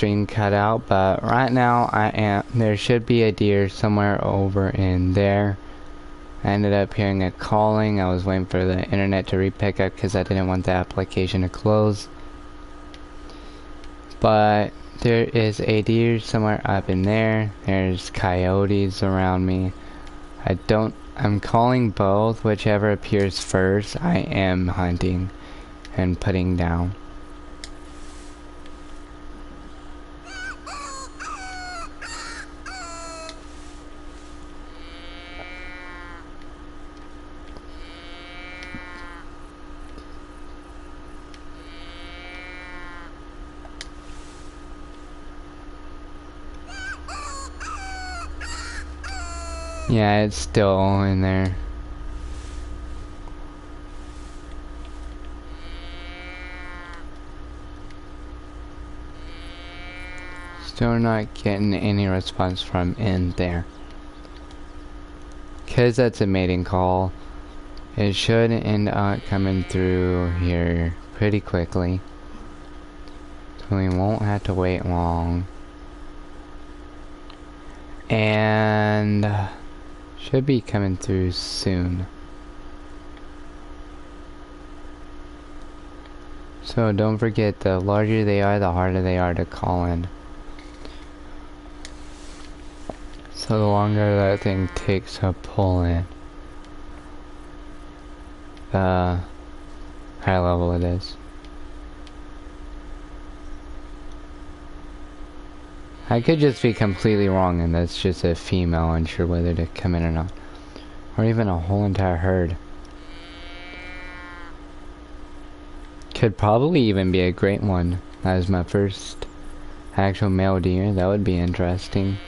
stream cut out, but right now there should be a deer somewhere over in there. I ended up hearing a calling. I was waiting for the internet to re-pick up because I didn't want the application to close. But there is a deer somewhere up in there. There's coyotes around me. I'm calling both. Whichever appears first, I am hunting and putting down. Yeah, it's still in there. Still not getting any response from in there. Cause that's a mating call. It should end up coming through here pretty quickly. So we won't have to wait long. And should be coming through soon. So don't forget, the larger they are, the harder they are to call in. So the longer that thing takes to pull in, the higher level it is. I could just be completely wrong and that's just a female unsure whether to come in or not. Or even a whole entire herd. Could probably even be a great one. That is my first actual male deer. That would be interesting.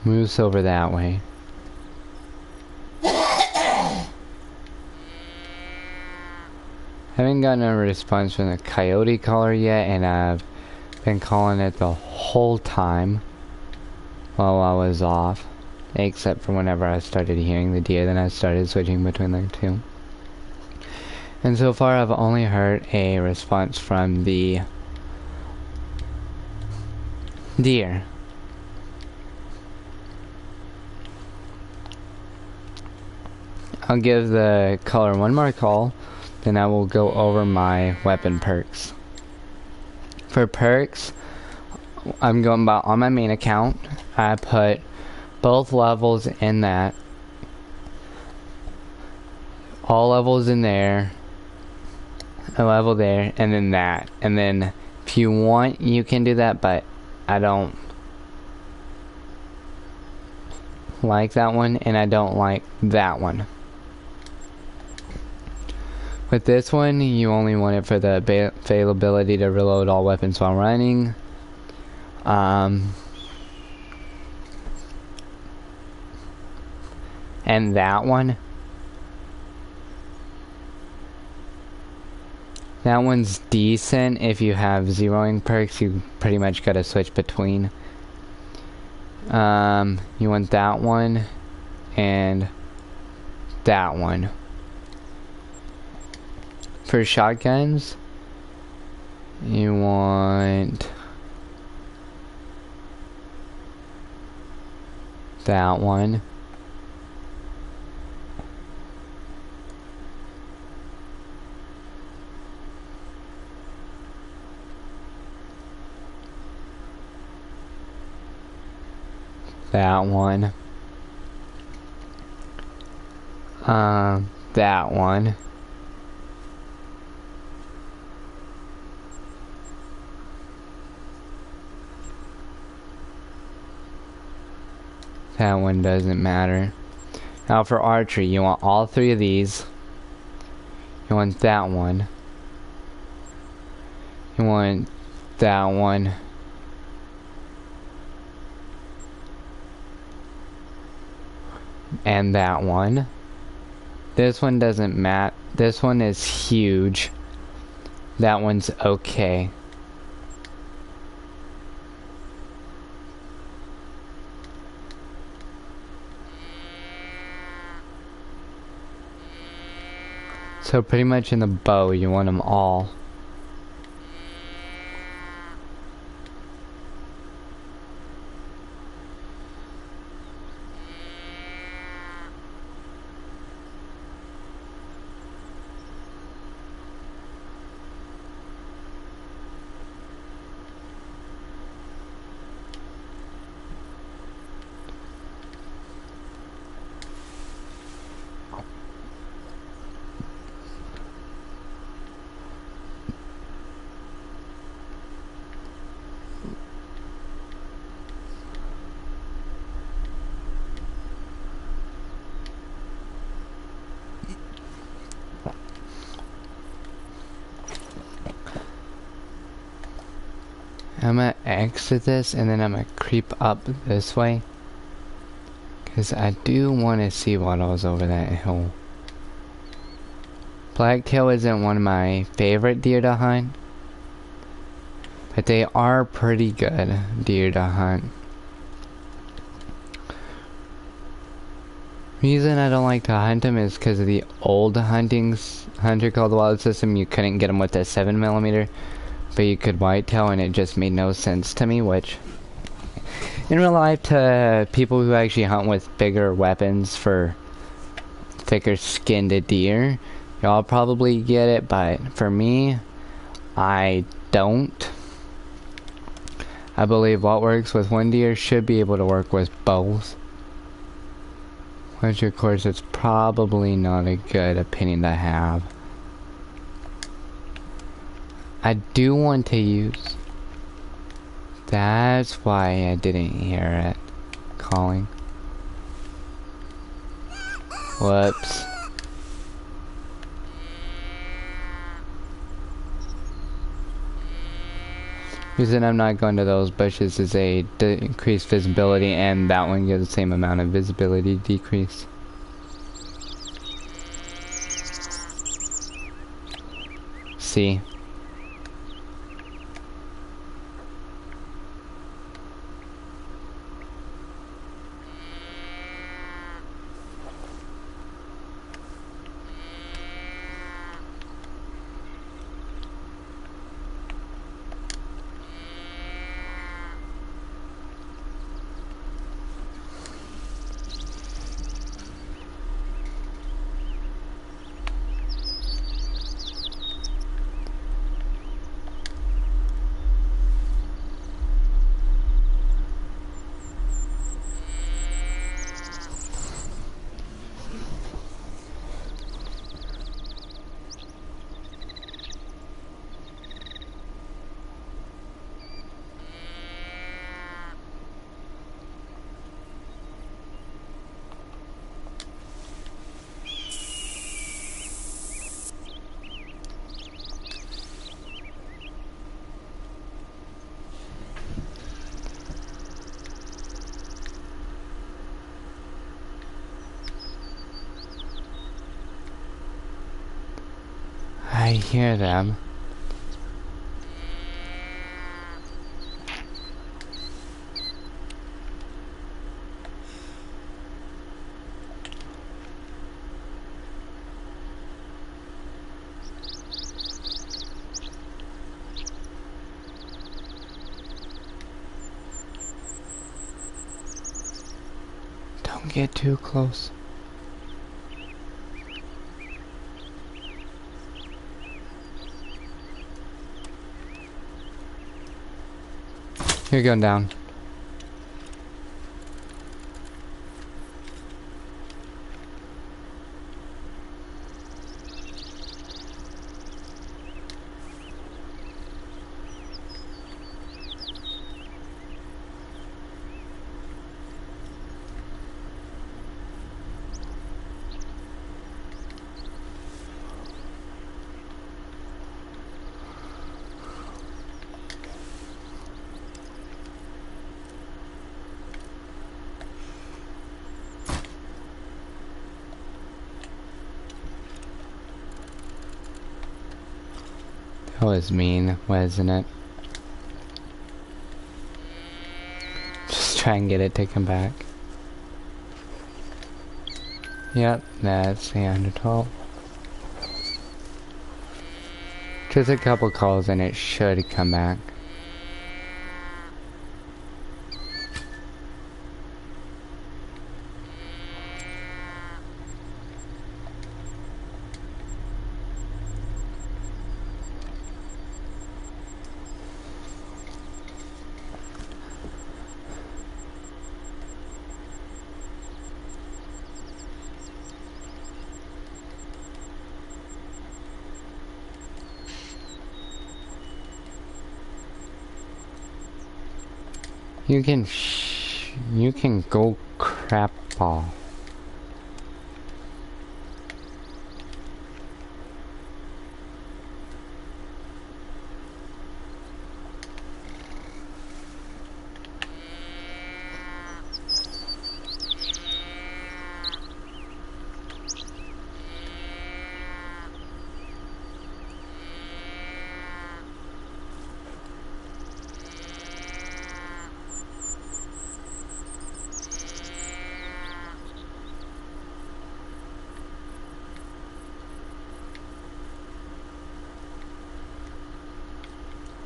Moves over that way. Haven't gotten a response from the coyote caller yet, and I've been calling it the whole time while I was off, except for whenever I started hearing the deer, then I started switching between the two. And so far I've only heard a response from the deer. I'll give the caller one more call, then I will go over my weapon perks. For perks, I'm going about on my main account. I put both levels in that. All levels in there. A level there, and then that. And then if you want, you can do that, but I don't like that one, and I don't like that one. With this one, you only want it for the availability to reload all weapons while running. And that one's decent if you have zeroing perks. You pretty much gotta switch between. You want that one and that one. For shotguns, you want that one. That one. That one. That one doesn't matter. Now for archery, you want all three of these. You want that one. You want that one. And that one. This one doesn't matter. This one is huge. That one's okay. So pretty much in the bow, you want them all. I'm gonna exit this and then I'm gonna creep up this way. Because I do want to see what was over that hill. Blacktail isn't one of my favorite deer to hunt. But they are pretty good deer to hunt. Reason I don't like to hunt them is because of the old hunter called the wild system. You couldn't get them with a 7mm. But you could whitetail and it just made no sense to me, which in real life to people who actually hunt with bigger weapons for thicker skinned deer, y'all probably get it, but for me, I don't. I believe what works with one deer should be able to work with both. Which of course it's probably not a good opinion to have. I do want to use... That's why I didn't hear it calling. Whoops. Reason I'm not going to those bushes is a decreased visibility, and that one gives the same amount of visibility decrease. See? I hear them. Don't get too close. You're going down. That was mean, wasn't it? Just try and get it to come back. Yep, that's the Undertale. Just a couple calls and it should come back. You can go crap off.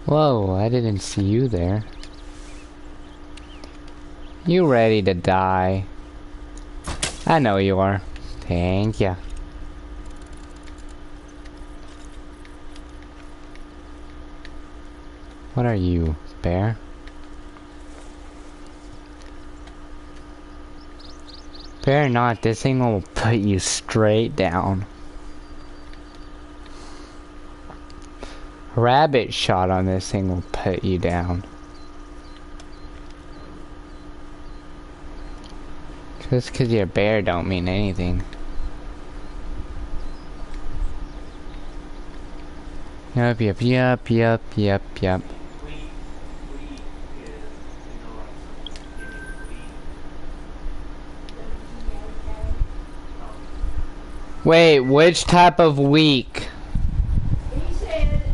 Whoa, I didn't see you there. You ready to die? I know you are. Thank ya. What are you, bear? Bear not, this thing will put you straight down. Rabbit shot on this thing will put you down. Just 'cause you're a bear don't mean anything. Yup, yup, yup, yup, yup, yup. Wait, which type of weak?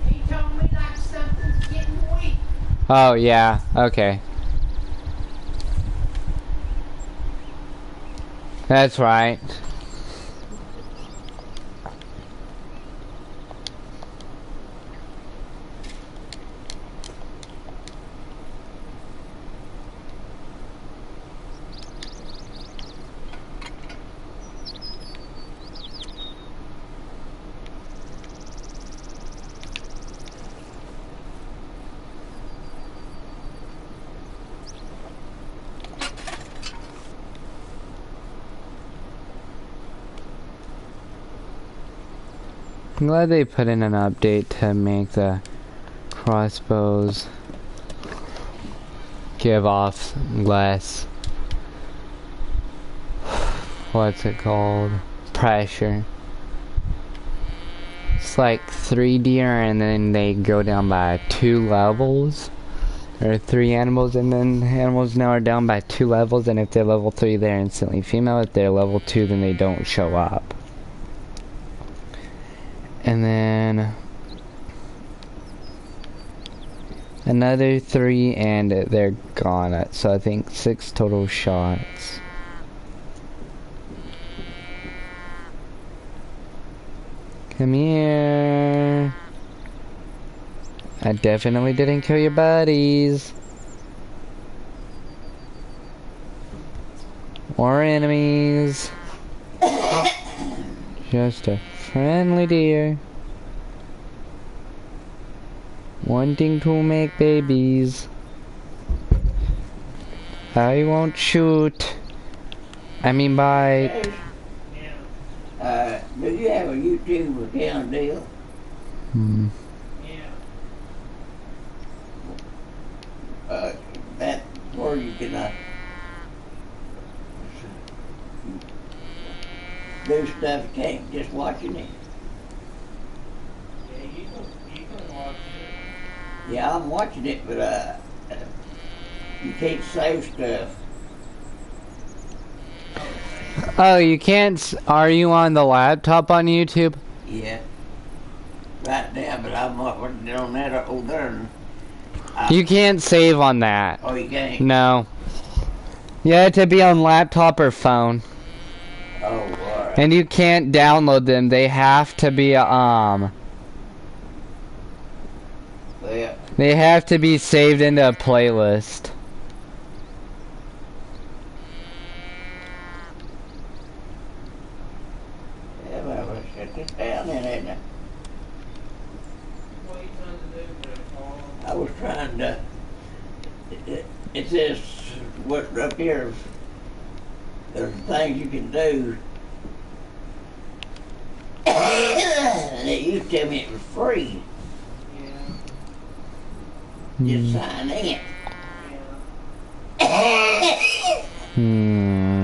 He told me like something's getting weak. Oh, yeah, okay. That's right. I'm glad they put in an update to make the crossbows give off less, what's it called, pressure. It's like 3 deer and then they go down by 2 levels, or 3 animals, and then animals now are down by 2 levels, and if they're level 3 they're instantly female, if they're level 2 then they don't show up. And then another 3 and they're gone. So I think 6 total shots. Come here. I definitely didn't kill your buddies. Or enemies. Just a friendly deer. Wanting to make babies. I won't shoot. I mean bite. Do you have a YouTube account, Dale? Hmm. That's where you can do stuff, you can't just watching it. Yeah, you can watch it. Yeah, I'm watching it, but you can't save stuff. Oh, you can't. Are you on the laptop on YouTube? Yeah. Right now, but I'm not working on that over there. You can't save on that. Oh, you can't? No. You have to be on laptop or phone. Oh, alright. And you can't download them. They have to be They have to be saved into a playlist. Yeah, well, let's shut this down then, ain't I? What are you trying to do there, Paul? I was trying to. It says what's up here. There's things you can do. They used to tell me it was free. Yeah. Just sign in. Yeah. Hmm.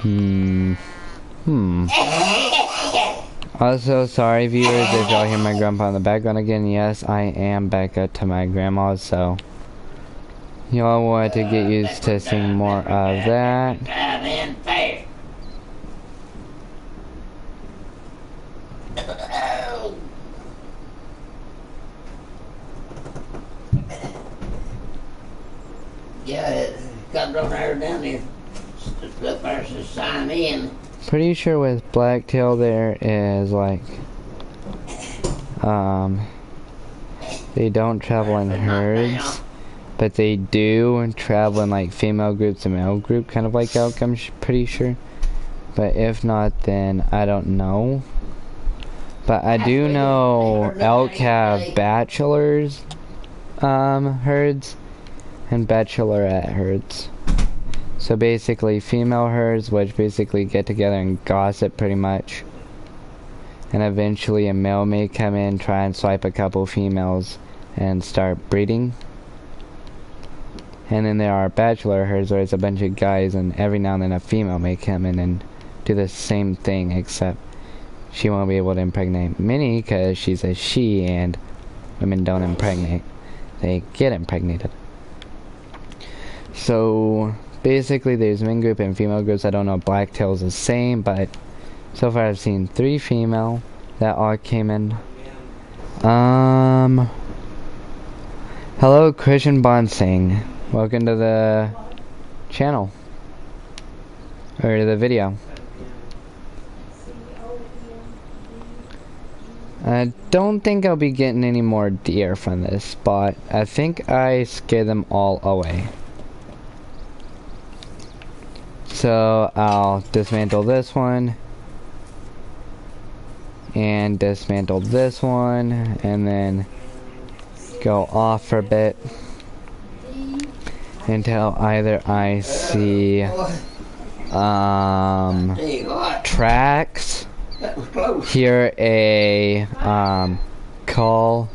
Hmm. Hmm. Also, sorry viewers if y'all hear my grandpa in the background again. Yes, I am back up to my grandma's, so y'all want to get used to seeing more of that. Sign in fast. Yeah, it comes on there down there. Look there, says sign in. Pretty sure with Blacktail there is like, they don't travel in herds, but they do travel in like female groups and male group, kind of like elk, I'm pretty sure. But if not, then I don't know. But I do know elk have bachelors herds and bachelorette herds. So basically female herds which basically get together and gossip pretty much. And eventually a male may come in, try and swipe a couple females and start breeding. And then there are bachelor herds where it's a bunch of guys and every now and then a female may come in and do the same thing, except she won't be able to impregnate Minnie because she's a she and women don't impregnate. They get impregnated. So basically there's men group and female groups. I don't know if Blacktail's the same, but so far I've seen 3 female that all came in. Hello Christian Bonsing. Welcome to the channel. Or the video. I don't think I'll be getting any more deer from this spot. I think I scared them all away. So I'll dismantle this one. And dismantle this one. And then go off for a bit. Until either I see tracks, hear a call.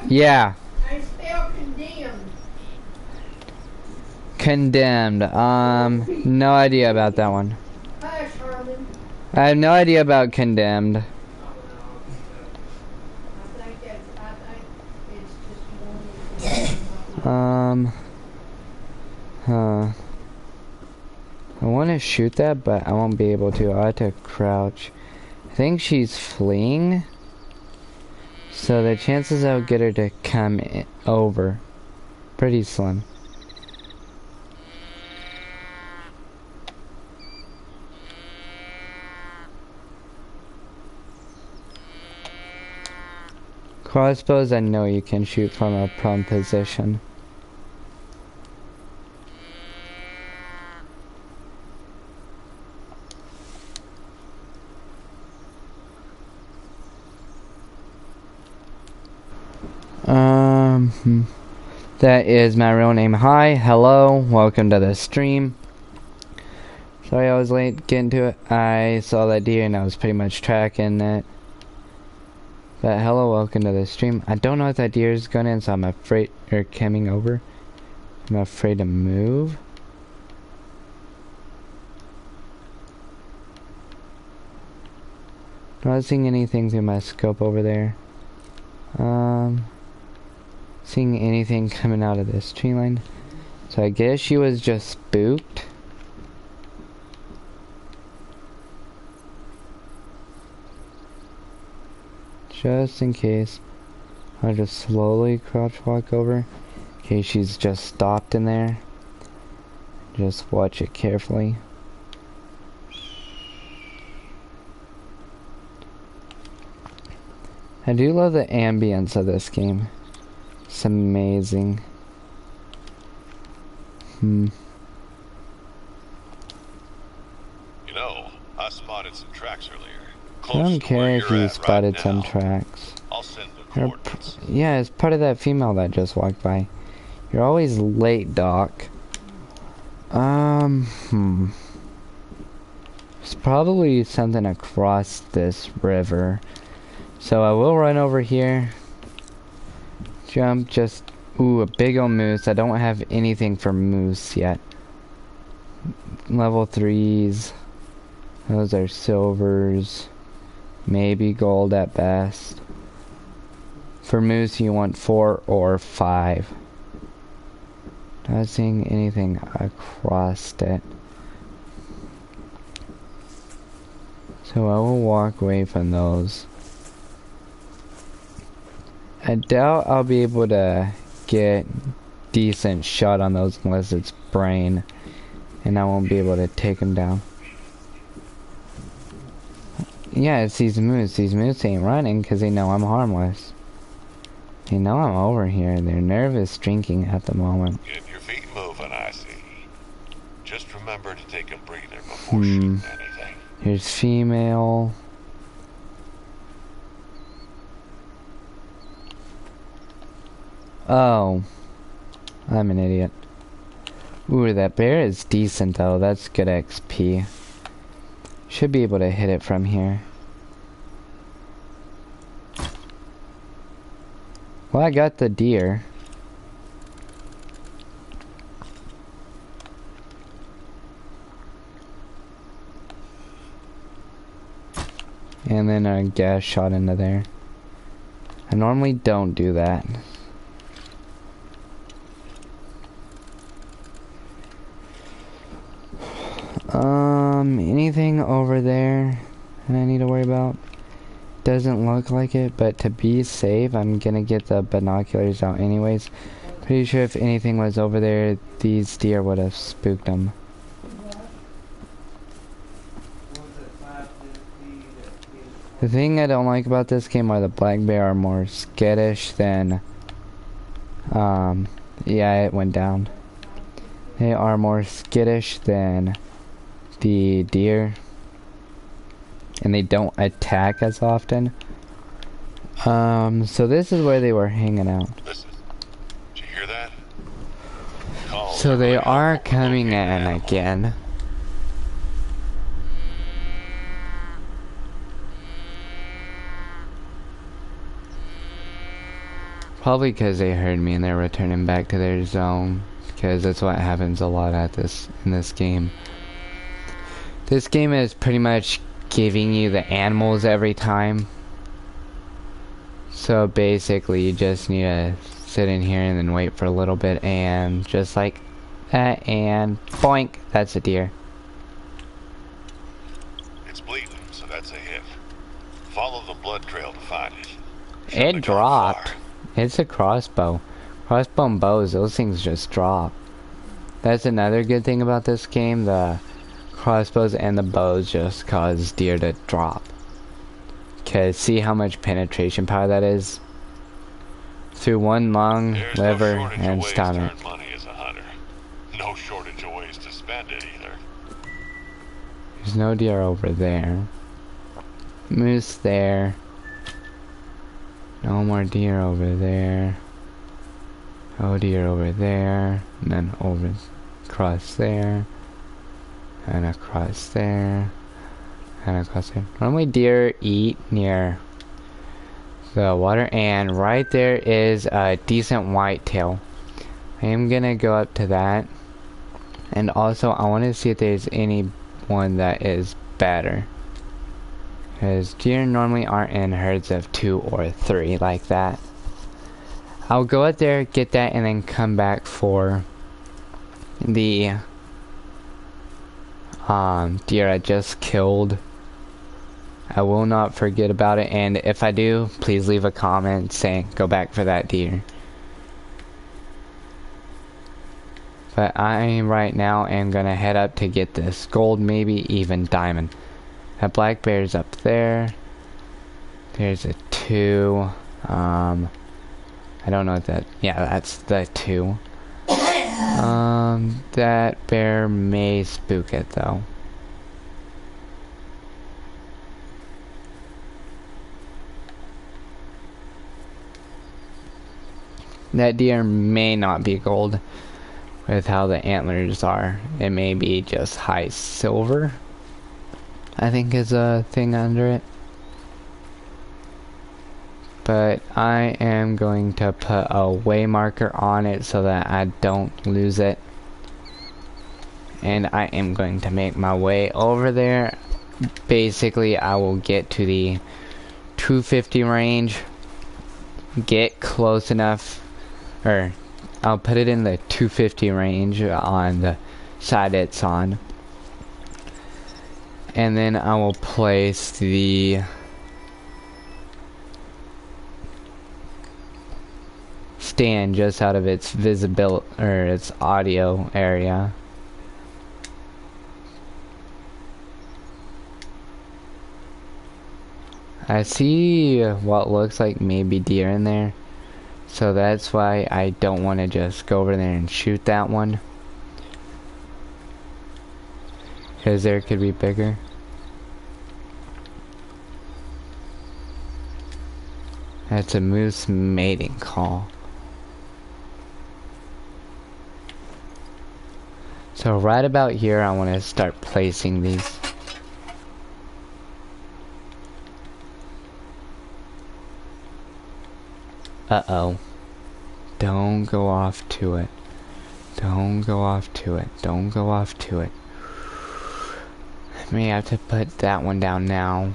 Yeah. I spell Condemned. condemned. No idea about that one. Hush, Herman. I have no idea about condemned. I think it's just one. Huh. I want to shoot that, but I won't be able to. I have to crouch. I think she's fleeing. So the chances I'll get her to come over, pretty slim. Crossbows, I know you can shoot from a prone position. That is my real name. Hi, hello, welcome to the stream. Sorry I was late getting to it. I saw that deer and I was pretty much tracking it. But hello, welcome to the stream. I don't know if that deer is going in, so I'm afraid, or coming over. I'm afraid to move. Not seeing anything through my scope over there. Seeing anything coming out of this tree line. So I guess she was just spooked. Just in case, I'll just slowly crouch walk over. In case she's just stopped in there. Just watch it carefully. I do love the ambience of this game. It's amazing. You know, I spotted some tracks earlier. I don't care if you spotted some now. tracks. I'll send the You're coordinates. yeah, it's part of that female that just walked by. You're always late, Doc. It's probably something across this river. So I will run over here. Jump, just... Ooh, a big old moose. I don't have anything for moose yet. Level 3s. Those are silvers. Maybe gold at best. For moose, you want 4 or 5. Not seeing anything across it. So I will walk away from those. I doubt I'll be able to get decent shot on those unless it's brain. And I won't be able to take them down. Yeah, it's these moose. These moose ain't running because they know I'm harmless. They know I'm over here. They're nervous drinking at the moment. Get your feet moving, I see. Just remember to take a breather before shooting anything. Here's female. Oh. I'm an idiot. Ooh, that bear is decent though. That's good XP. Should be able to hit it from here. Well, I got the deer. And then a gas shot into there. I normally don't do that. Anything over there that I need to worry about? Doesn't look like it, but to be safe, I'm gonna get the binoculars out anyways. Pretty sure if anything was over there, these deer would have spooked them. The thing I don't like about this game are the black bear are more skittish than, yeah, it went down. They are more skittish than the deer, and they don't attack as often. So this is where they were hanging out. Listen, did you hear that? Calls So they really are helpful for coming locating in animals. again. Probably because they heard me and they're returning back to their zone. Because that's what happens a lot in this game. This game is pretty much giving you the animals every time. So basically you just need to sit in here and then wait for a little bit and just like that and boink, that's a deer. It's bleeding, so that's a hit. Follow the blood trail to find it. Shouldn't It have gone dropped. far. It's a crossbow. Crossbow and bows, those things just drop. That's another good thing about this game. The crossbows and the bows just cause deer to drop. Cause see how much penetration power that is? Through one lung, There's liver, no shortage and of ways to stomach. earn money as a hunter. No shortage of ways to spend it either. There's no deer over there. Moose there. No more deer over there. No deer over there. And then over across there. And across there. And across there. Normally deer eat near the water, and right there is a decent whitetail. I am gonna go up to that. And also I want to see if there's any one that is better. Because deer normally aren't in herds of 2 or 3 like that. I'll go up there, get that, and then come back for the deer I just killed. I will not forget about it, and if I do, please leave a comment saying go back for that deer. But I right now am gonna head up to get this gold, maybe even diamond. That black bear's up there. There's a 2. I don't know what that... Yeah, that's the 2. That bear may spook it, though. That deer may not be gold with how the antlers are. It may be just high silver, I think is a thing under it. But I am going to put a way marker on it so that I don't lose it. And I am going to make my way over there. Basically, I will get to the 250 range, get close enough, or I'll put it in the 250 range on the side it's on. And then I will place the stand just out of its visible or its audio area. I see what looks like maybe deer in there, so that's why I don't want to just go over there and shoot that one, because there could be bigger. That's a moose mating call. So right about here I want to start placing these. Uh-oh. Don't go off to it. Don't go off to it. Don't go off to it. I may have to put that one down now.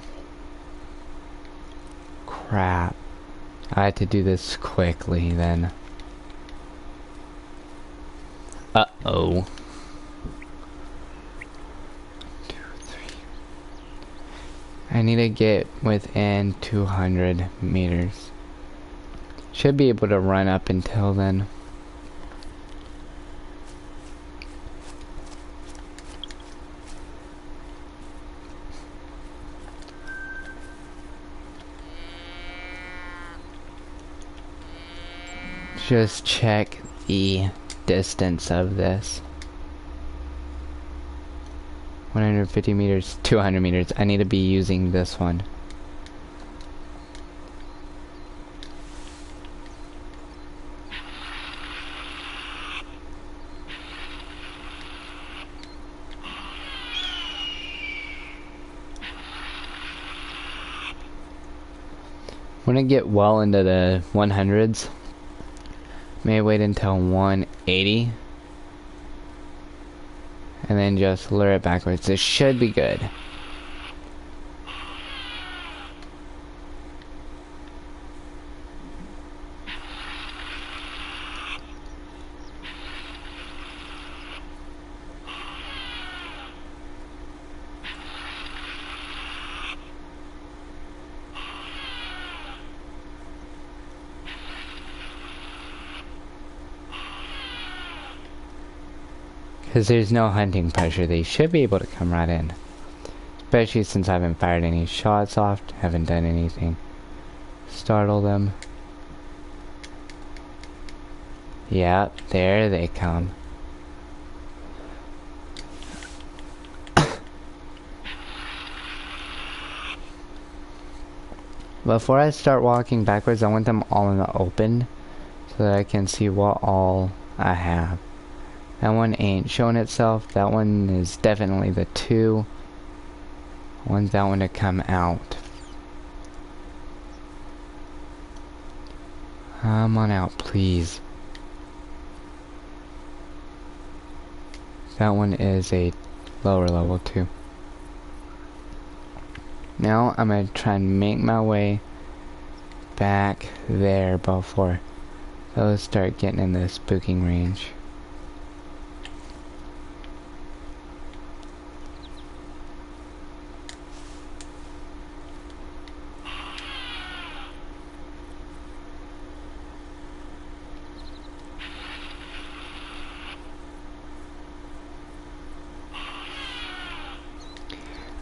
Crap. I had to do this quickly then. Uh-oh. 2, 3. I need to get within 200 meters. Should be able to run up until then. Just check the distance of this. 150 meters, 200 meters. I need to be using this one. When I get well into the 100s, may wait until 180 and then just lure it backwards. This should be good. Because there's no hunting pressure, they should be able to come right in. Especially since I haven't fired any shots off, haven't done anything. Startle them. Yep, there they come. Before I start walking backwards, I want them all in the open so that I can see what all I have. That one ain't showing itself. That one is definitely the 2. I want that one to come out. Come on out, please. That one is a lower level 2. Now I'm going to try and make my way back there before those start getting in the spooking range.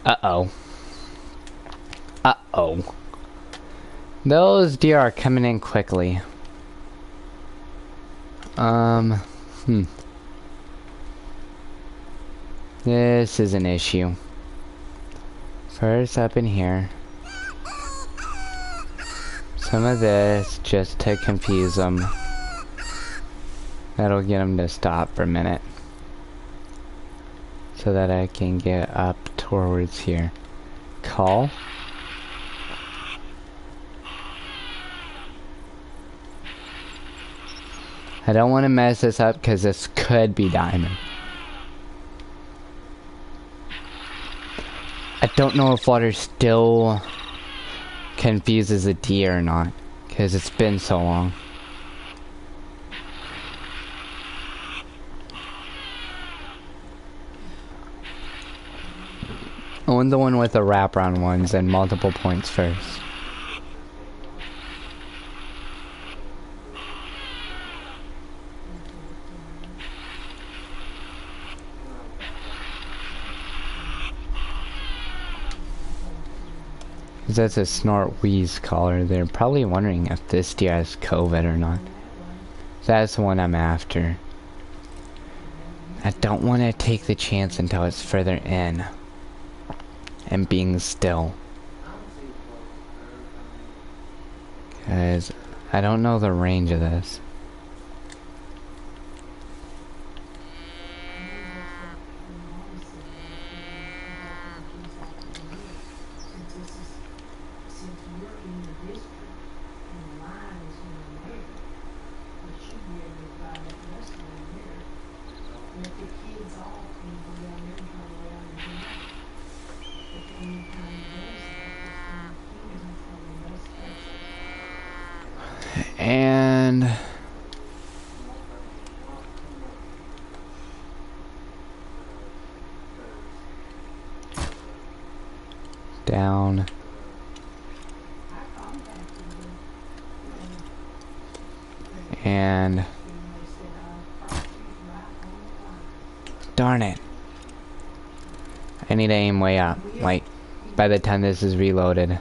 Uh-oh. Uh-oh. Those deer are coming in quickly. This is an issue. First up in here. Some of this just to confuse them. That'll get them to stop for a minute. So that I can get up towards here. Call. I don't want to mess this up because this could be diamond. I don't know if water still confuses a deer or not because it's been so long. I want the one with the wraparound ones and multiple points first. That's a snort wheeze collar. They're probably wondering if this deer has COVID or not. That's the one I'm after. I don't want to take the chance until it's further in. And being still. Because I don't know the range of this. And down. And darn it. I need to aim way up. Like by the time this is reloaded.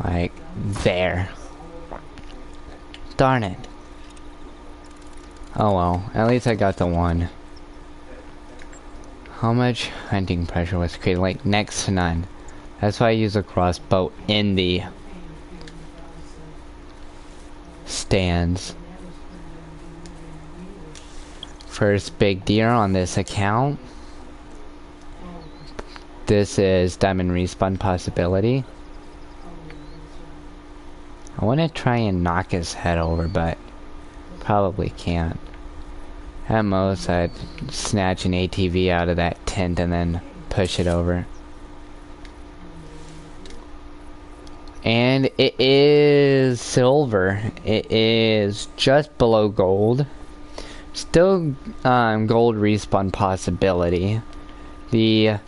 Like there. Darn it. Oh well, at least I got the one. How much hunting pressure was created? Like next to none. That's why I use a crossbow in the stands. First big deer on this account. This is diamond respawn possibility. I want to try and knock his head over, but probably can't. At most, I'd snatch an ATV out of that tent and then push it over. And it is silver. It is just below gold. Still gold respawn possibility. The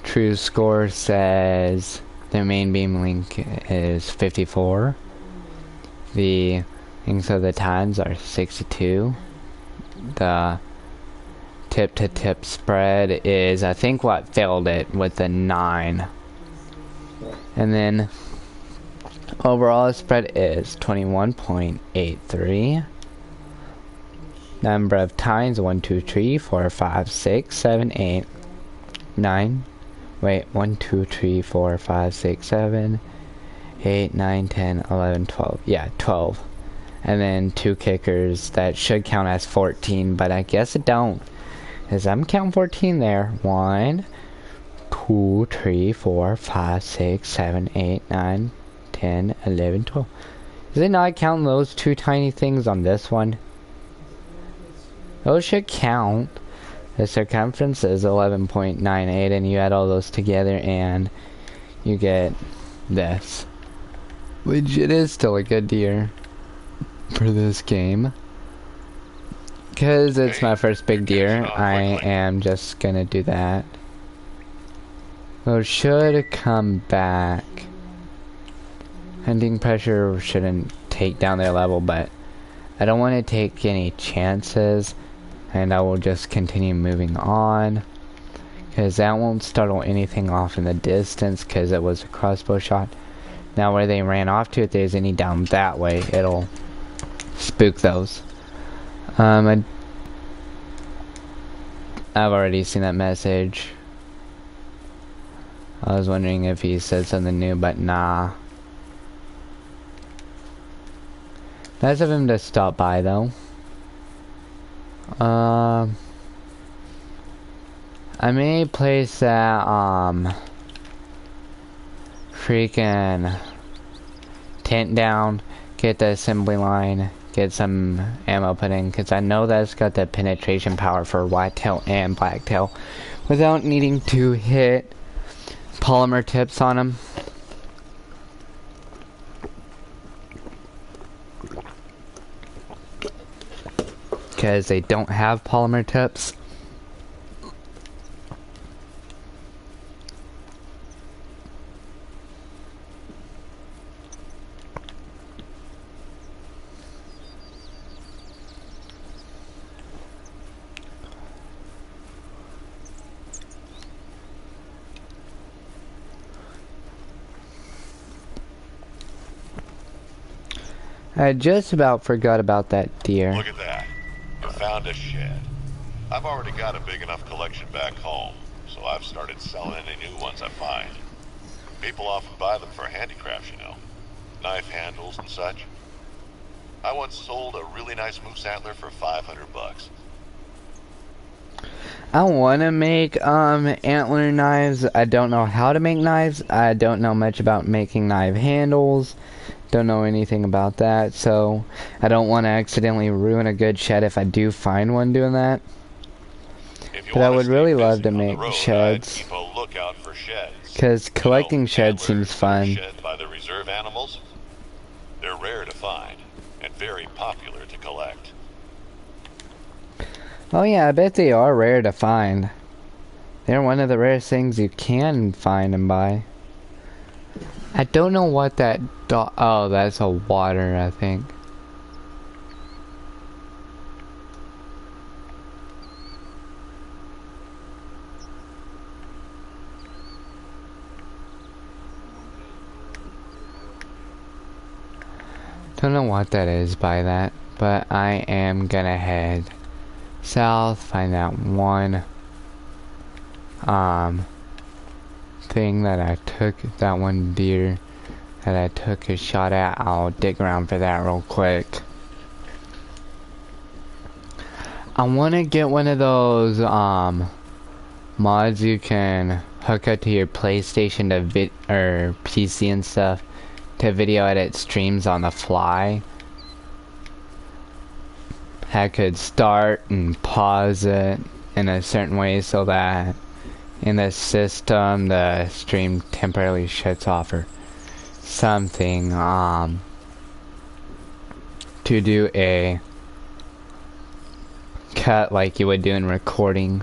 true score says the main beam link is 54. The links of the times are 62. The tip to tip spread is, I think, what failed it with the 9. And then overall spread is 21.83. Number of times 1, 2, 3, 4, 5, 6, 7, 8, 9. Wait, 1, 2, 3, 4, 5, 6, 7, 8, 9, 10, 11, 12. Yeah, 12. And then 2 kickers. That should count as 14, but I guess it don't. Because I'm counting 14 there. 1, 2, 3, 4, 5, 6, 7, 8, 9, 10, 11, 12. Is it not counting those 2 tiny things on this one? Those should count. The circumference is 11.98, and you add all those together and you get this. Which it is still a good deer for this game. Because it's my first big deer, I am just gonna do that. Those should come back. Hunting pressure shouldn't take down their level, but I don't want to take any chances. And I will just continue moving on. Because that won't startle anything off in the distance, because it was a crossbow shot. Now where they ran off to, if there's any down that way, it'll spook those. I've already seen that message. I was wondering if he said something new, but nah. Nice of him to stop by though. I may place that freaking tent down, get the assembly line, get some ammo put in, because I know that's got the penetration power for whitetail and blacktail without needing to hit polymer tips on them. Because they don't have polymer tips. I just about forgot about that deer. Look at that. You found a shed. I've already got a big enough collection back home, so I've started selling any new ones I find. People often buy them for handicrafts, you know. Knife handles and such. I once sold a really nice moose antler for $500. I want to make antler knives. I don't know how to make knives. I don't know much about making knife handles. Don't know anything about that, so I don't want to accidentally ruin a good shed if I do find one doing that. But I would really love to make sheds, because collecting sheds seems fun. By the reserve animals, they're rare to find and very popular to collect. Oh yeah, I bet they are rare to find. They're one of the rarest things you can find and buy. I don't know what that oh, that's a water, I think. Don't know what that is by that, but I am gonna head south, find that one thing that I took, that one deer that I took a shot at. I'll dig around for that real quick. I want to get one of those mods you can hook up to your PlayStation to or PC and stuff to video edit streams on the fly. I could start and pause it in a certain way so that in the system the stream temporarily shuts off or something. To do a cut like you would do in recording.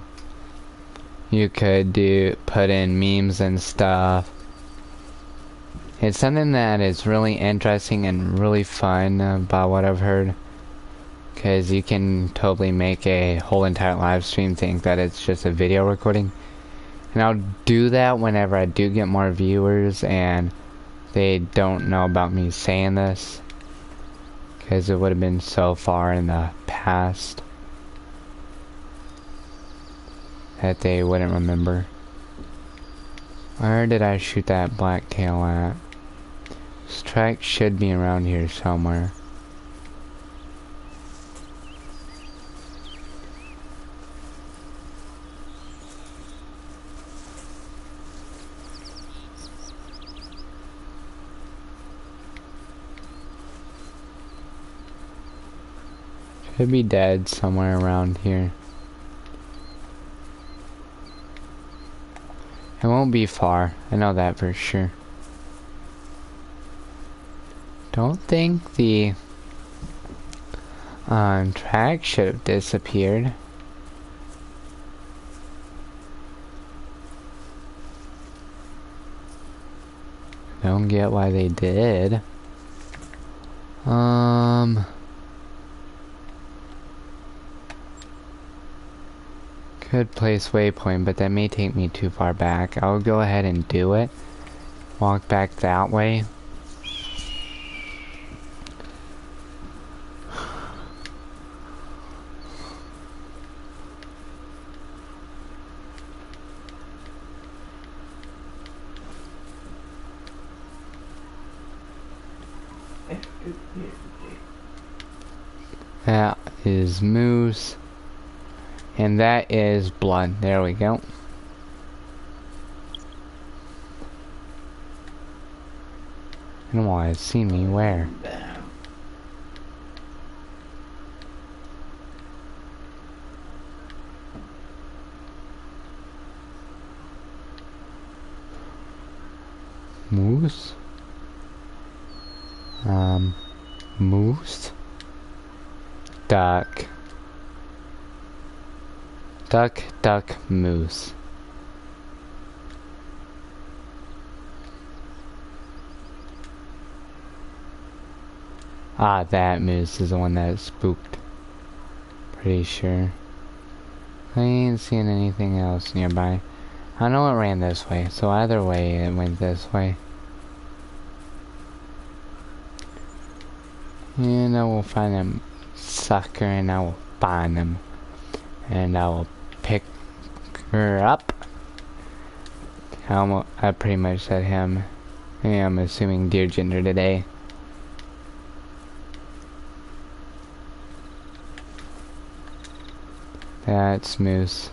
You could put in memes and stuff. It's something that is really interesting and really fun about what I've heard. Because you can totally make a whole entire live stream think that it's just a video recording. And I'll do that whenever I do get more viewers and they don't know about me saying this. Because it would have been so far in the past that they wouldn't remember. Where did I shoot that blacktail at? This track should be around here somewhere. Should be dead somewhere around here. It won't be far. I know that for sure. Don't think the track should have disappeared. Don't get why they did. Could place waypoint, but that may take me too far back. I'll go ahead and do it. Walk back that way. That is moose. And that is blood. There we go. I don't know why it's seen me where. Down. Moose? Moose? Duck. Duck, duck, moose. Ah, that moose is the one that is spooked. Pretty sure. I ain't seeing anything else nearby. I know it ran this way, so either way it went this way. And I will find them sucker and I will find them. And I will pick her up. I pretty much said him. Yeah, I'm assuming deer gender today. That's moose.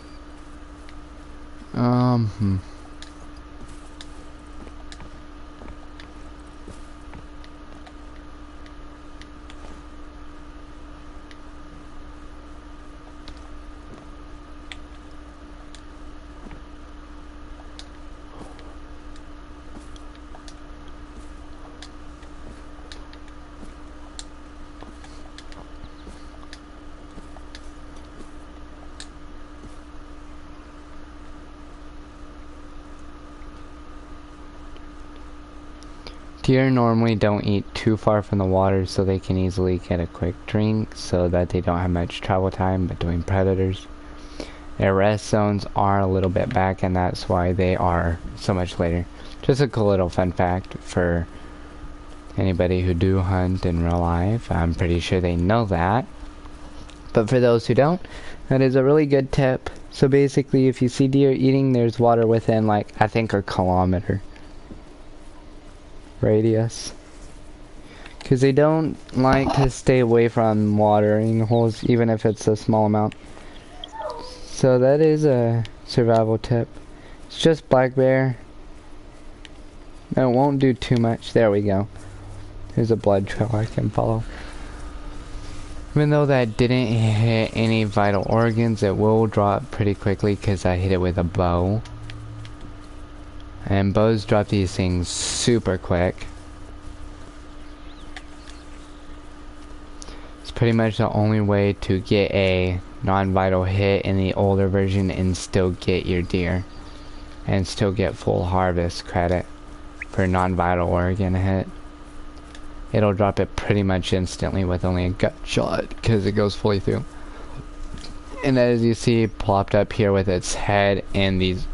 Deer normally don't eat too far from the water so they can easily get a quick drink so that they don't have much travel time between predators. Their rest zones are a little bit back and that's why they are so much later. Just a cool little fun fact for anybody who do hunt in real life. I'm pretty sure they know that. But for those who don't, that is a really good tip. So basically if you see deer eating, there's water within like I think a kilometer radius, because they don't like to stay away from watering holes even if it's a small amount. So that is a survival tip. It's just black bear. It won't do too much. There we go. There's a blood trail I can follow. Even though that didn't hit any vital organs, it will drop pretty quickly because I hit it with a bow. And bows drop these things super quick. It's pretty much the only way to get a non-vital hit in the older version and still get your deer. And still get full harvest credit for non-vital organ hit. It'll drop it pretty much instantly with only a gut shot because it goes fully through. And as you see plopped up here with its head and these...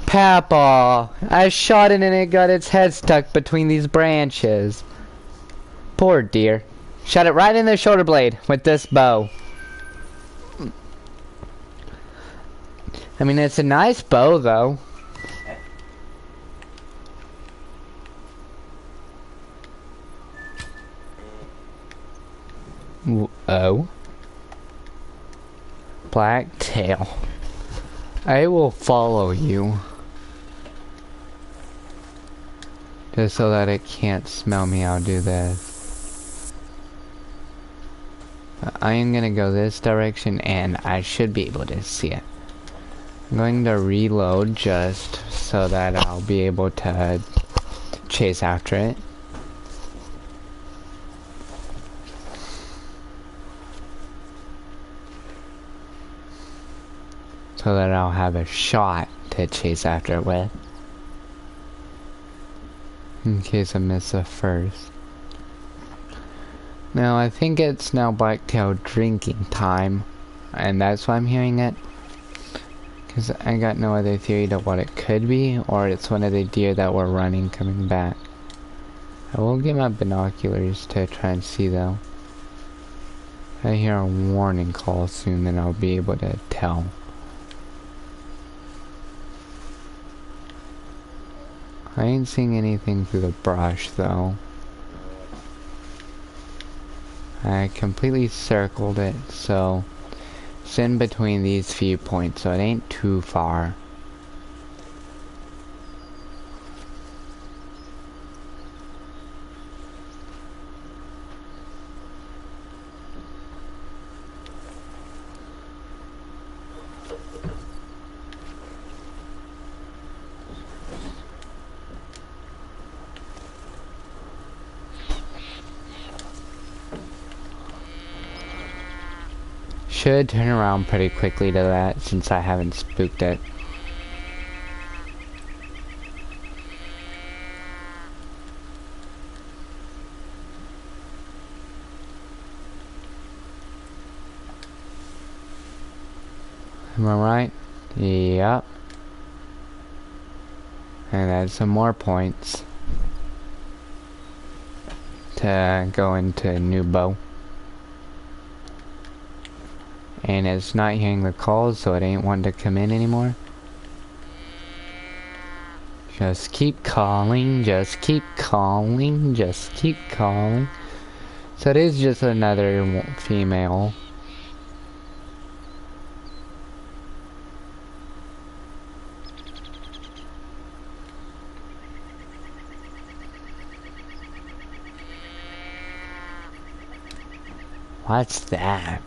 Papa! I shot it and it got its head stuck between these branches. Poor deer. Shot it right in the shoulder blade with this bow. I mean, it's a nice bow though. Oh. Blacktail. I will follow you. Just so that it can't smell me, I'll do this. I am gonna go this direction and I should be able to see it. I'm going to reload just so that I'll be able to chase after it. So that I'll have a shot to chase after it with. In case I miss the first. Now I think it's now blacktail drinking time. And that's why I'm hearing it. Because I got no other theory to what it could be. Or it's one of the deer that were running coming back. I will get my binoculars to try and see though. If I hear a warning call soon, then I'll be able to tell. I ain't seeing anything through the brush though. I completely circled it, so it's in between these few points, so it ain't too far. Should turn around pretty quickly to that since I haven't spooked it. Am I right? Yep. And that's some more points to go into new bow. And it's not hearing the calls, so it ain't wanting to come in anymore. Just keep calling, just keep calling, just keep calling. So it is just another female. What's that?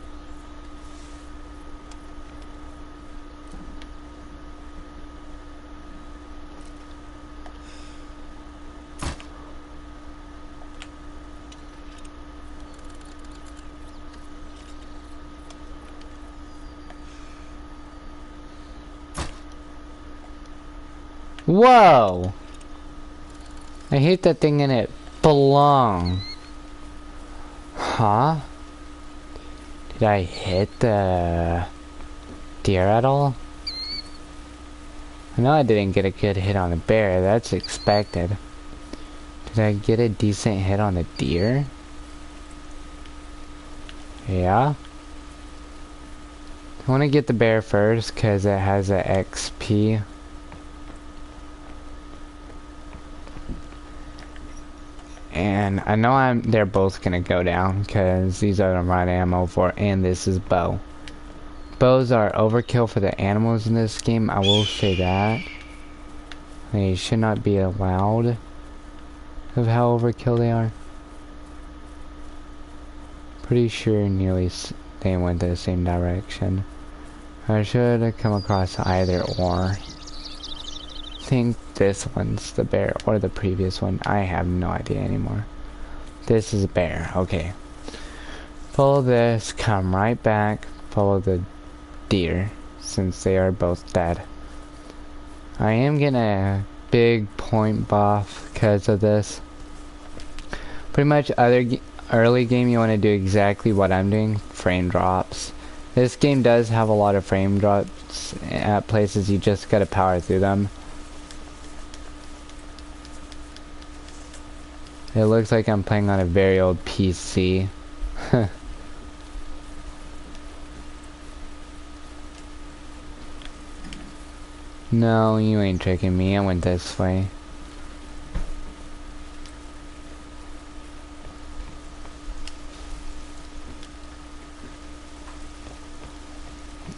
Whoa! I hit that thing and it belonged. Huh? Did I hit the deer at all? I know I didn't get a good hit on the bear, that's expected. Did I get a decent hit on the deer? Yeah? I want to get the bear first because it has a XP. And I know they're both gonna go down because these are the right ammo for, and this is bow. Bows are overkill for the animals in this game, I will say that. They should not be allowed of how overkill they are. Pretty sure nearly they went the same direction. I should have come across either or. I think this one's the bear or the previous one. I have no idea anymore. This is a bear. Okay. Follow this. Come right back. Follow the deer since they are both dead. I am getting a big point buff because of this. Pretty much early game you want to do exactly what I'm doing. Frame drops. This game does have a lot of frame drops at places. You just gotta power through them. It looks like I'm playing on a very old PC. No, you ain't tricking me. I went this way.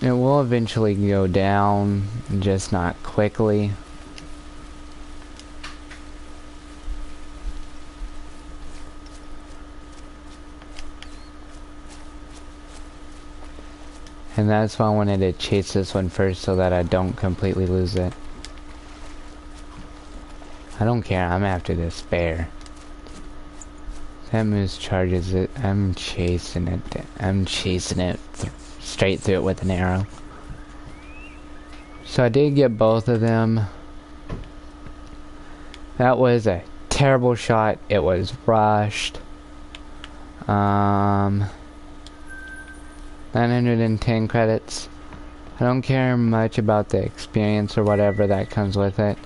It will eventually go down, just not quickly. And that's why I wanted to chase this one first so that I don't completely lose it. I don't care, I'm after this bear. That moose charges it, I'm chasing it. I'm chasing it straight through it with an arrow. So I did get both of them. That was a terrible shot. It was rushed. 910 credits. I don't care much about the experience or whatever that comes with it.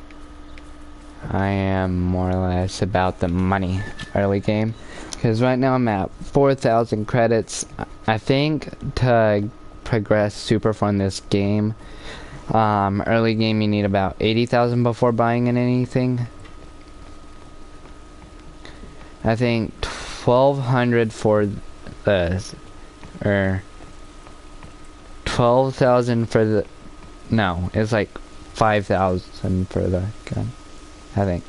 I am more or less about the money early game. Because right now I'm at 4,000 credits. I think to progress super fun this game, early game you need about 80,000 before buying in anything. I think 1,200 for or 12,000 for the, no, it's like 5,000 for the gun, I think.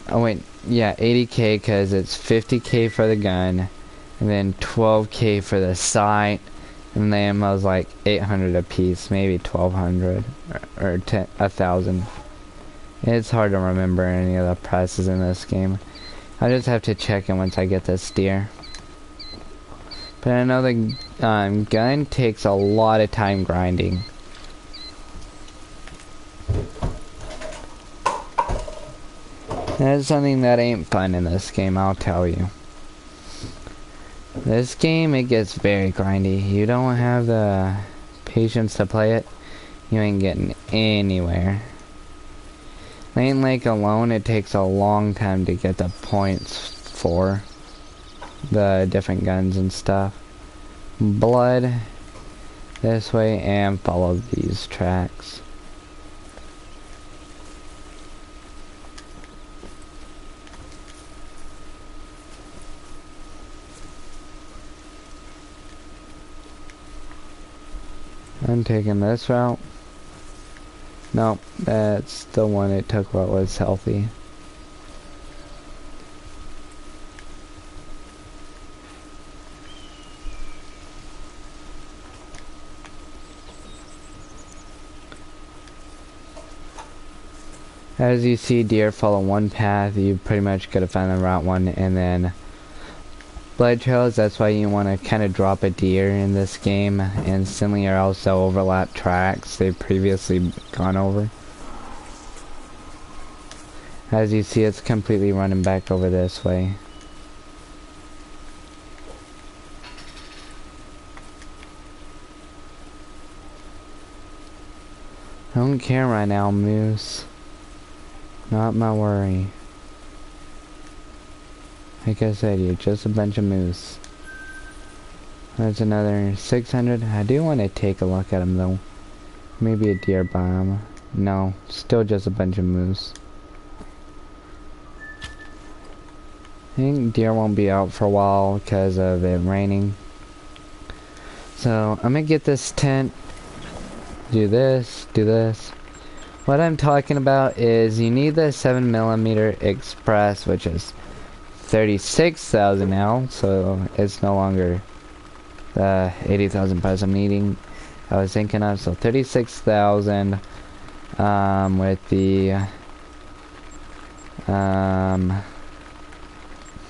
Oh wait, yeah, 80k because it's 50k for the gun, and then 12k for the sight, and the ammo was like 800 a piece, maybe 1,200 or 1,000. It's hard to remember any of the prices in this game. I just have to check it once I get this deer. But I know the gun takes a lot of time grinding. That's something that ain't fun in this game, I'll tell you. This game, it gets very grindy. You don't have the patience to play it, you ain't getting anywhere. Lane Lake alone, it takes a long time to get the points for the different guns and stuff. Blood this way and follow these tracks. I'm taking this route. Nope, that's the one it took what was healthy. As you see, deer follow one path, you pretty much gotta find the route one, and then blood trails, that's why you want to kind of drop a deer in this game instantly, or else they'll overlap tracks they've previously gone over. As you see, it's completely running back over this way. I don't care right now, moose. Not my worry. Like I said, you're just a bunch of moose. There's another 600. I do want to take a look at them though. Maybe a deer bomb. No, still just a bunch of moose. I think deer won't be out for a while because of it raining. So I'm gonna get this tent. Do this. Do this. What I'm talking about is you need the 7mm Express, which is 36,000 now, so it's no longer the 80,000 price I'm needing. I was thinking of, so 36,000 with the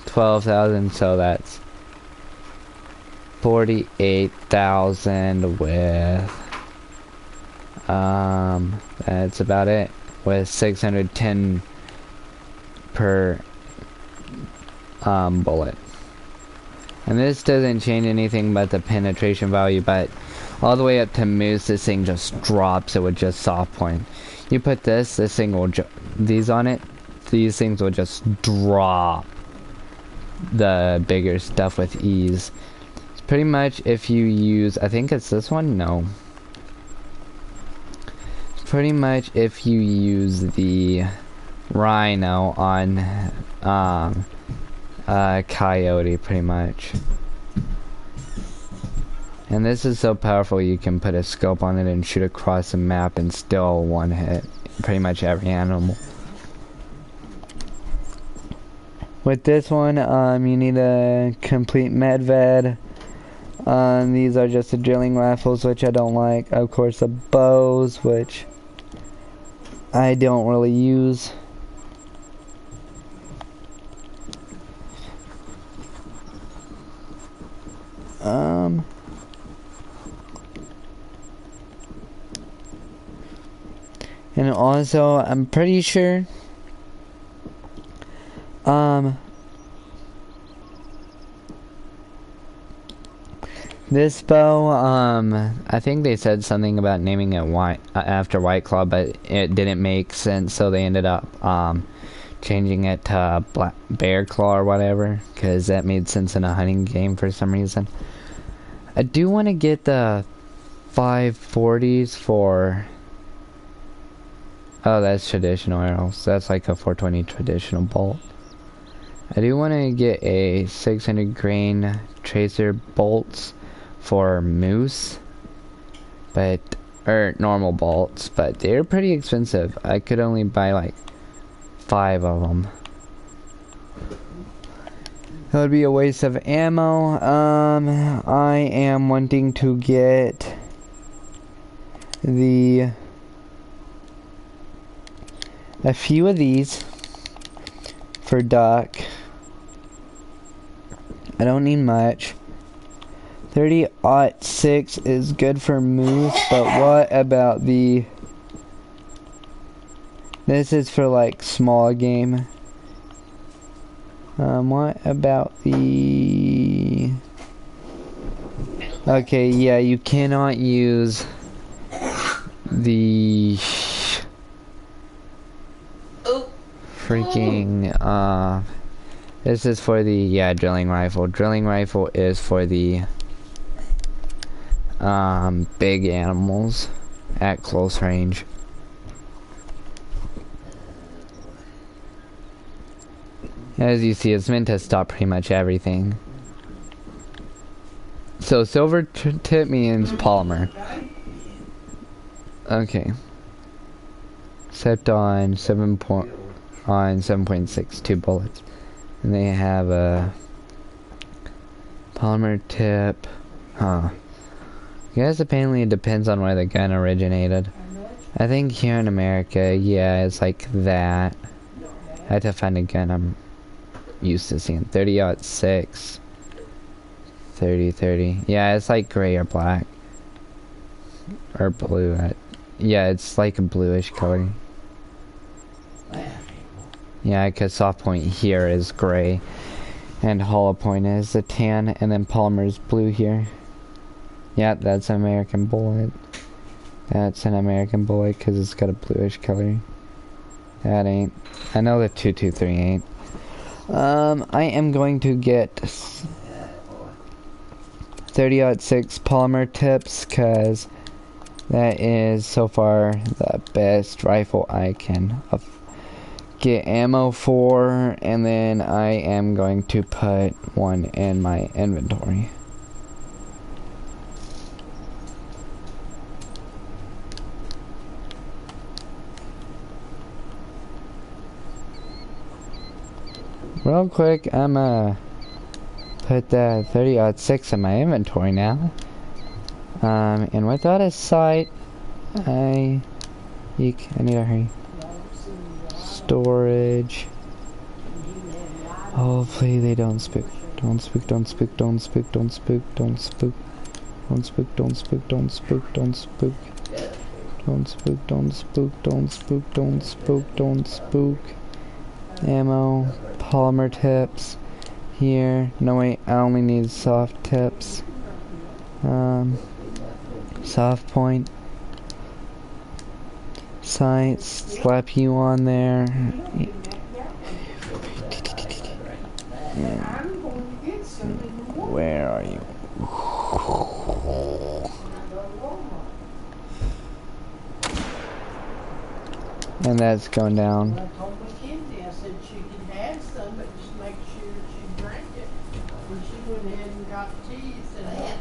12,000, so that's 48,000 with that's about it, with 610 per bullet. And this doesn't change anything but the penetration value, but all the way up to moose, this thing just drops it with just soft point. You put this thing will these on it, these things will just drop the bigger stuff with ease. It's pretty much if you use, I think it's this one, no. Pretty much if you use the Rhino on Coyote, pretty much. And this is so powerful you can put a scope on it and shoot across the map and still one hit pretty much every animal. With this one, you need a complete medved. These are just the drilling rifles, which I don't like. Of course, the bows, which I don't really use. And also, I'm pretty sure, this bow, I think they said something about naming it after White Claw, but it didn't make sense, so they ended up, changing it to Bear Claw or whatever, because that made sense in a hunting game for some reason. I do want to get the 540s for, oh, that's traditional arrows. That's like a 420 traditional bolt. I do want to get a 600 grain tracer bolts for moose, but or normal bolts, but they're pretty expensive. I could only buy like 5 of them. That would be a waste of ammo. I am wanting to get a few of these for duck. I don't need much. 30-06 is good for moose, but what about the... This is for like small game. What about the... Okay, yeah, you cannot use the freaking, this is for the, yeah, drilling rifle. Drilling rifle is for the, big animals at close range. As you see, it's meant to stop pretty much everything. So silver tip means polymer. Okay. Except on 7.6, 2 bullets. And they have a polymer tip. Huh. I guess apparently it depends on where the gun originated. I think here in America, yeah, it's like that. I had to find a gun I'm used to seeing. 30-06. 30. Yeah, it's like gray or black. Or blue. Yeah, it's like a bluish color. Yeah, because soft point here is gray. And hollow point is a tan. And then polymer is blue here. Yeah, that's an American bullet. That's an American bullet because it's got a bluish color. That ain't. I know the 223 ain't. I am going to get 30-06 polymer tips because that is so far the best rifle I can get ammo for, and then I am going to put one in my inventory. Real quick, I'm put the 30-06 in my inventory now. And without a sight, I need to hurry. Storage. Hopefully they don't spook. Don't spook, don't spook, don't spook, don't spook, don't spook. Don't spook, don't spook, don't spook, don't spook. Don't spook, don't spook, don't spook, don't spook, don't spook. Ammo, polymer tips. Here. No wait, I only need soft tips. Soft point. Sights, slap you on there. Where are you? And that's going down. I told Mackenzie, I said she could have some, but just make sure she drank it. And she went ahead and got tea, said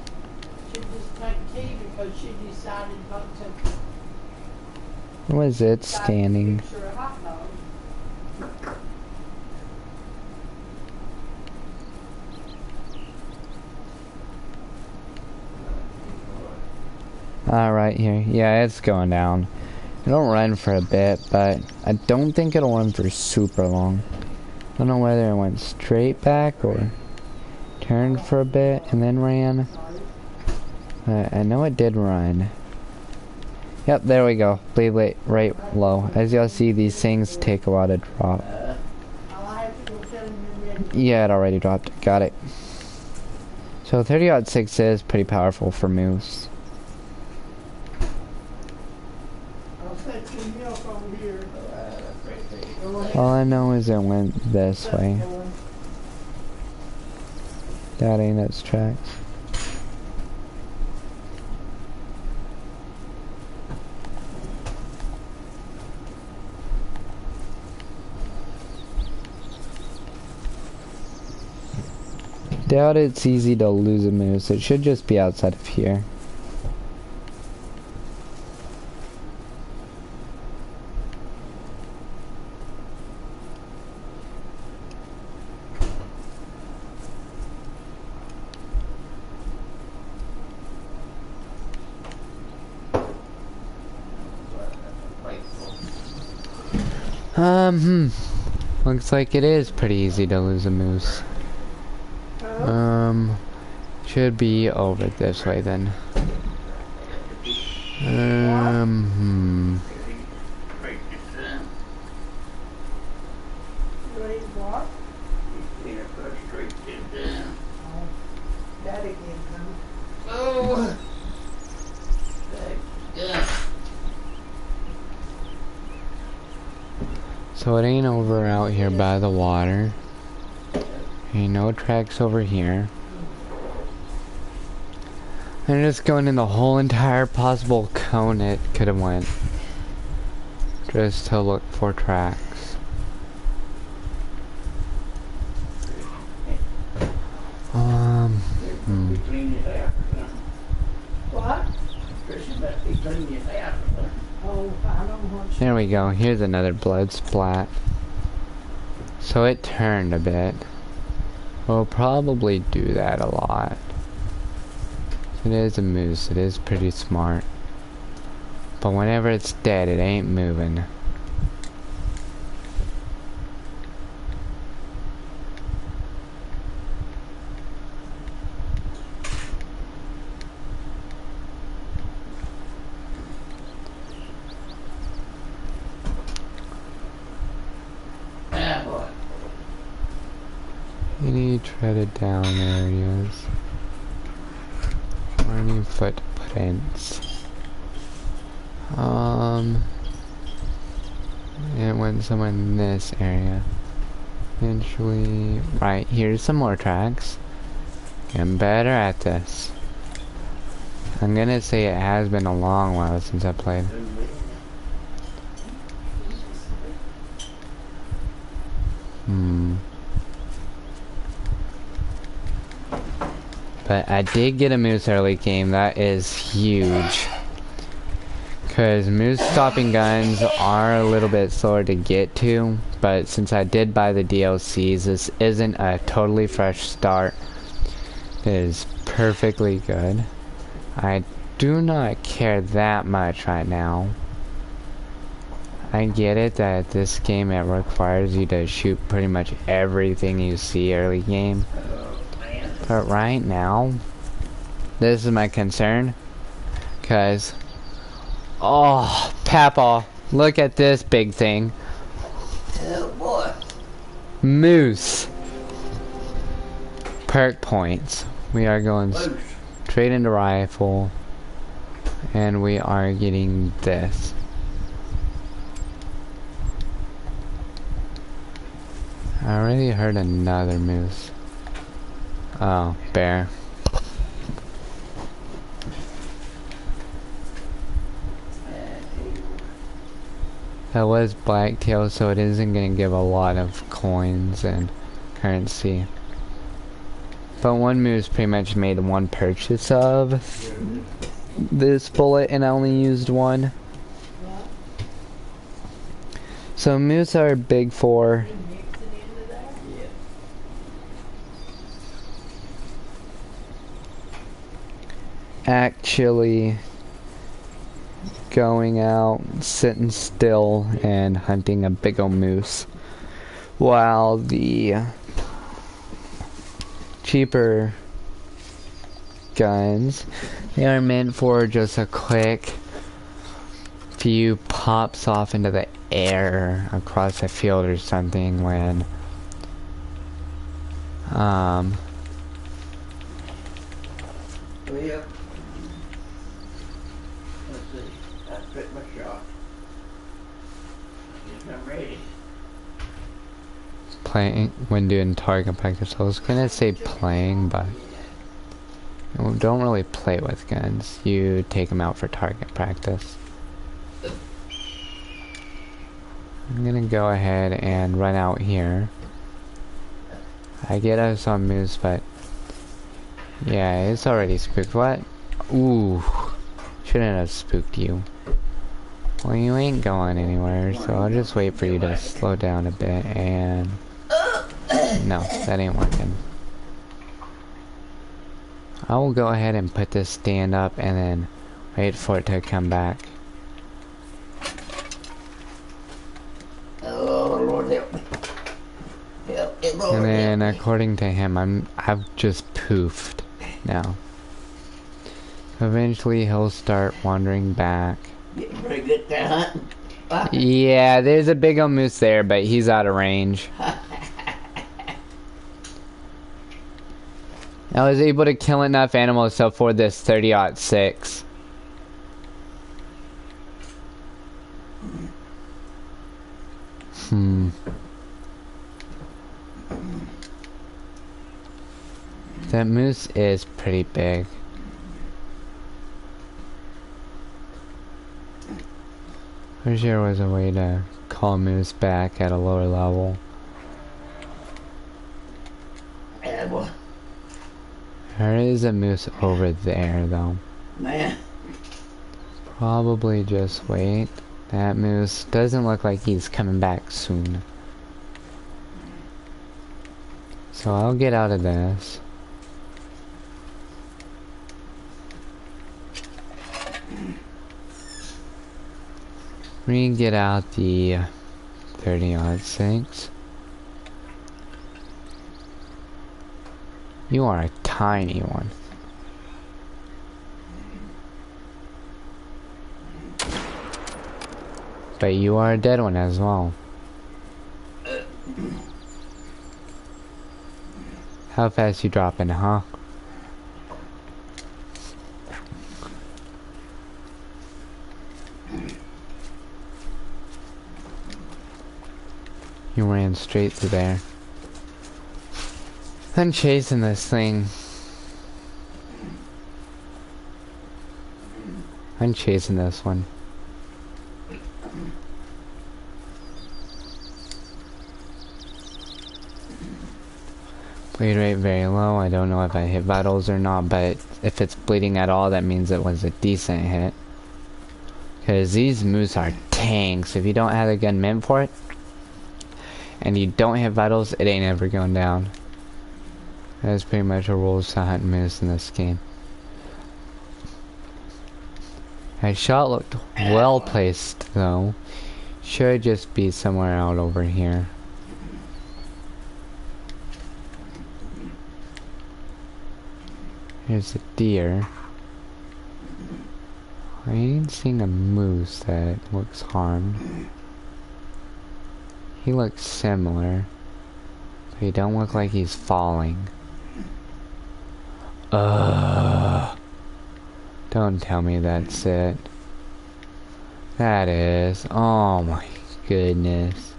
she'd just take tea because she decided not to. Was it standing? Fix her a hot dog. Right here. Yeah, it's going down. It'll run for a bit, but I don't think it'll run for super long. I don't know whether it went straight back or turned for a bit and then ran. I know it did run. Yep, there we go. Bleed right low. As y'all see, these things take a while to drop. Yeah, it already dropped. Got it. So 30-06 is pretty powerful for moose. All I know is it went this way. That ain't its tracks. Doubt it's easy to lose a moose. It should just be outside of here. Looks like it is pretty easy to lose a moose. Should be over this way then. Raise what? Oh, That again, huh? oh. Yeah. So it ain't over out here by the water. Ain't no tracks over here. I'm just going in the whole entire possible cone it could have went. Just to look for tracks. Be clean it out or something. What? Trisha must be cleaning it out or something. Oh, I don't want you. There we go. Here's another blood splat. So it turned a bit. We'll probably do that a lot. It is a moose. It is pretty smart. But whenever it's dead, it ain't moving. Ah, boy. Any treaded down areas. Or any footprints. It went somewhere in this area. Eventually, right, here's some more tracks. Getting better at this. I'm gonna say it has been a long while since I played. But I did get a moose early game. That is huge. Because moose stopping guns are a little bit slower to get to. But since I did buy the DLCs, this isn't a totally fresh start. It is perfectly good. I do not care that much right now. I get it that this game it requires you to shoot pretty much everything you see early game. But right now, this is my concern. Cause, oh, Papa, look at this big thing. Oh boy. Moose. Perk points. We are going Loose. straight into rifle. And we are getting this. I already heard another moose. Oh, bear. That was blacktail, so it isn't going to give a lot of coins and currency. But one moose pretty much made one purchase of this bullet, and I only used one. So moose are big for actually going out, sitting still, and hunting a big ol' moose, while the cheaper guns, they are meant for just a quick few pops off into the air across a field or something when Well, let's see. I put my shot. Guess I'm ready. playing when doing target practice. I was gonna say playing, but you don't really play with guns. You take them out for target practice. I'm gonna go ahead and run out here. I get us on moose, but Yeah, it's already spooked. What? Ooh. Shouldn't have spooked you. Well, you ain't going anywhere, so I'll just wait for you to slow down a bit and... No, that ain't working. I will go ahead and put this stand up and then wait for it to come back. Oh, Lord help me. Help me, Lord And then, help me. according to him, I've just poofed now. Eventually, he'll start wandering back. Getting pretty good there hunting. Yeah, there's a big old moose there, but he's out of range. I was able to kill enough animals to afford this 30-06. That moose is pretty big. Wish there was a way to call moose back at a lower level. Yeah, boy. There is a moose over there, though. Man. Probably just wait. That moose doesn't look like he's coming back soon. So I'll get out of this. We can get out the 30-06. You are a tiny one. But you are a dead one as well. How fast you dropping, huh? You ran straight through there. I'm chasing this thing. I'm chasing this one. Bleed rate very low. I don't know if I hit vitals or not, but if it's bleeding at all, that means it was a decent hit. Because these moose are tanks. If you don't have a gun meant for it, and you don't hit vitals, it ain't ever going down. That's pretty much a rules to hunt moose in this game. My shot looked well placed, though. Should just be somewhere out over here. Here's a deer. I ain't seen a moose that looks harmed. He looks similar, but he don't look like he's falling. Don't tell me that's it. That is. Oh my goodness.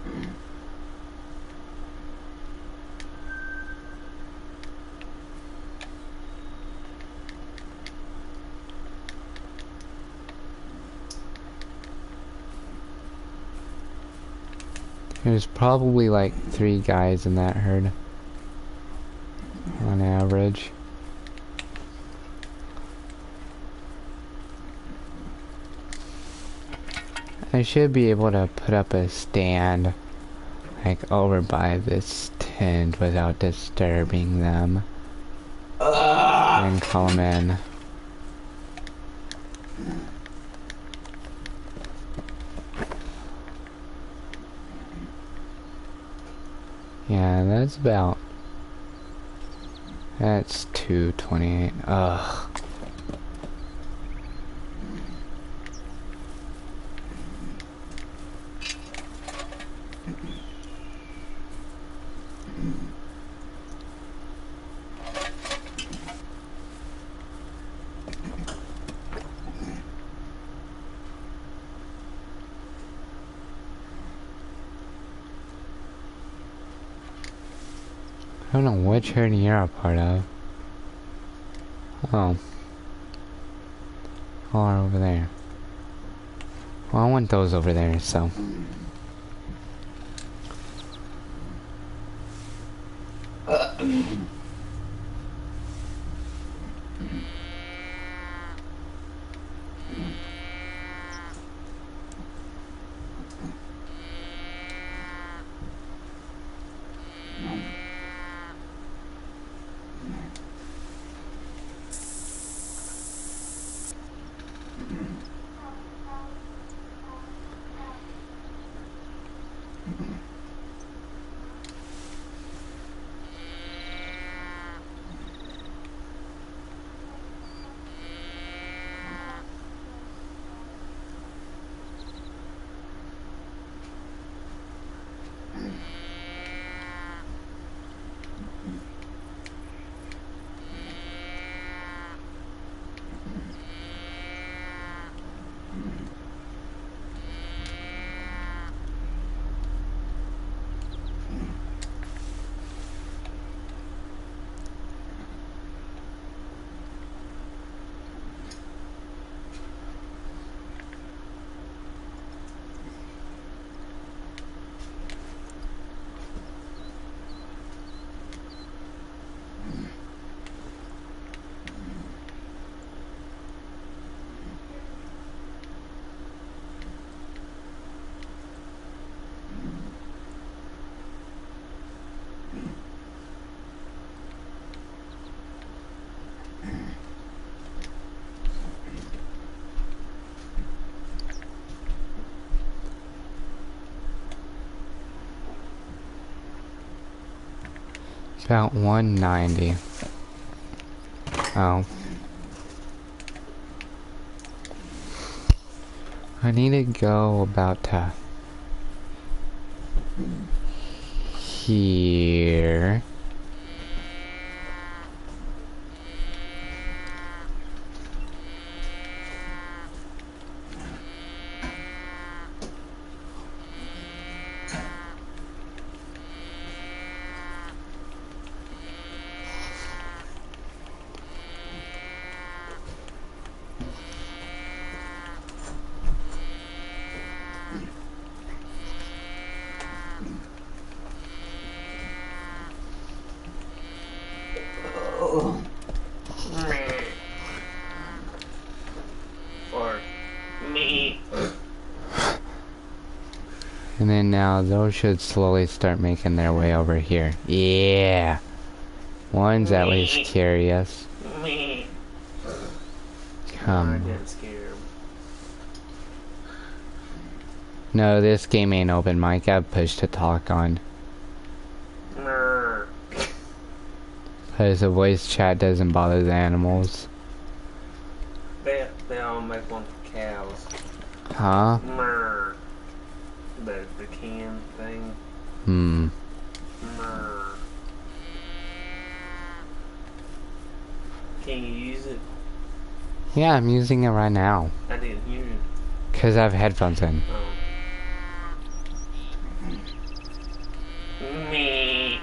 There's probably like 3 guys in that herd. On average. I should be able to put up a stand like over by this tent without disturbing them. And call them in. Yeah, that's about... That's 228. Ugh. I don't know which herd you're a part of. Oh. All are over there. Well, I want those over there, so. About 190. Oh. I need to go about to here. Oh, Or me. And then now those should slowly start making their way over here. Yeah. One's at least curious. Me. I Come. didn't scare him. No, this game ain't open mic. I've pushed to talk on. Mer. Because the voice chat doesn't bother the animals. They all make one for cows. Huh? Mer. The can thing. Hmm. Mer. Can you use it? Yeah, I'm using it right now. I didn't hear it. Because I have headphones in. Oh. Me.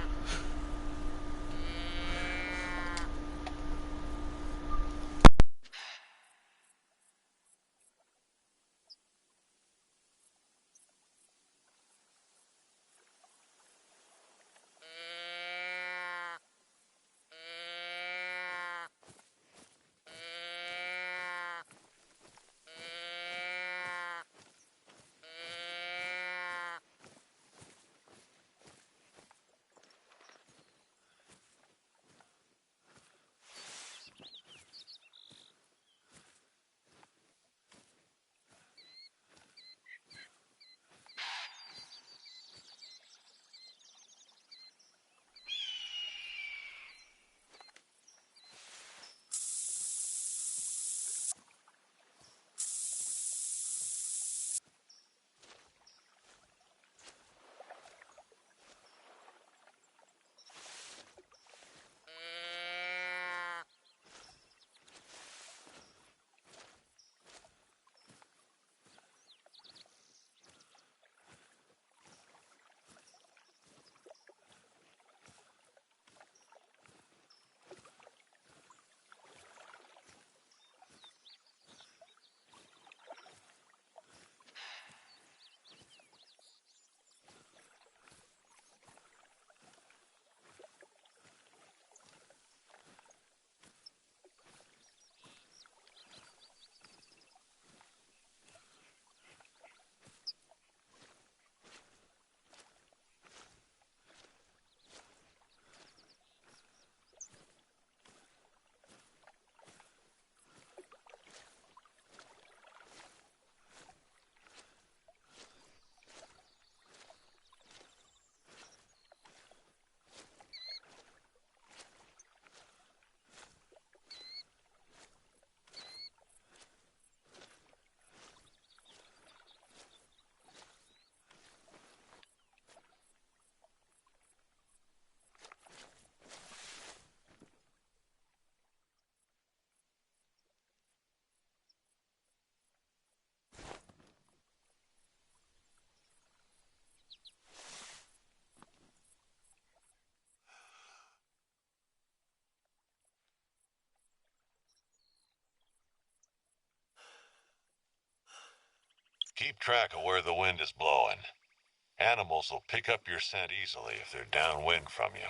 Keep track of where the wind is blowing. Animals will pick up your scent easily if they're downwind from you.